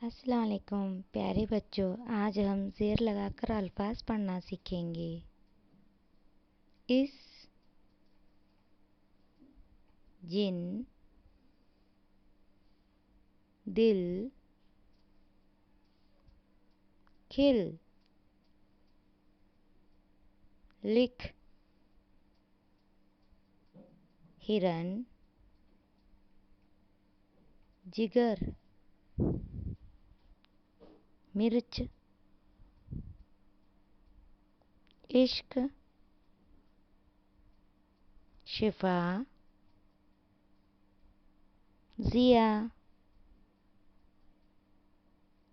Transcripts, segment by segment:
अस्सलाम वालेकुम प्यारे बच्चों। आज हम ज़ेर लगाकर अल्फाज पढ़ना सीखेंगे। इस, जिन, दिल, खिल, लिख, हिरन, जिगर, मिर्च, इश्क, शिफा, जिया,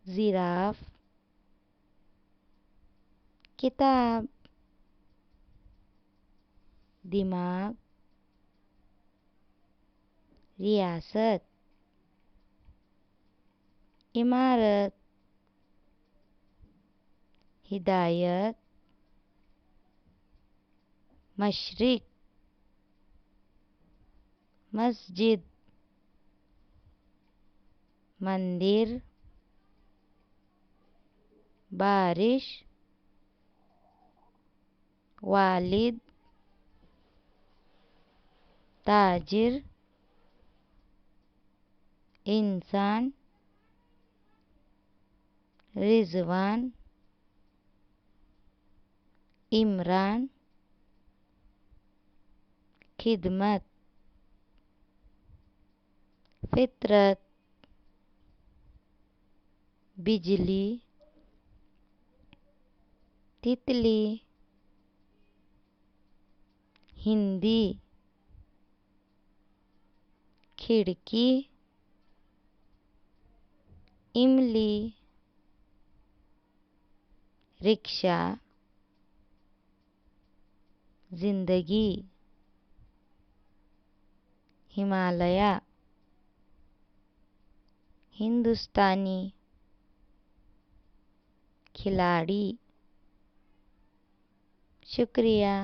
जिराफ, किताब, दिमाग, रियासत, इमारत, हिदायत, मशरिक, मस्जिद, मंदिर, बारिश, वालिद, ताजिर, इंसान, रिजवान, इमरान, खिदमत, फितरत, बिजली, तितली, हिंदी, खिड़की, इमली, रिक्शा, जिंदगी, हिमालय, हिंदुस्तानी, खिलाड़ी। शुक्रिया।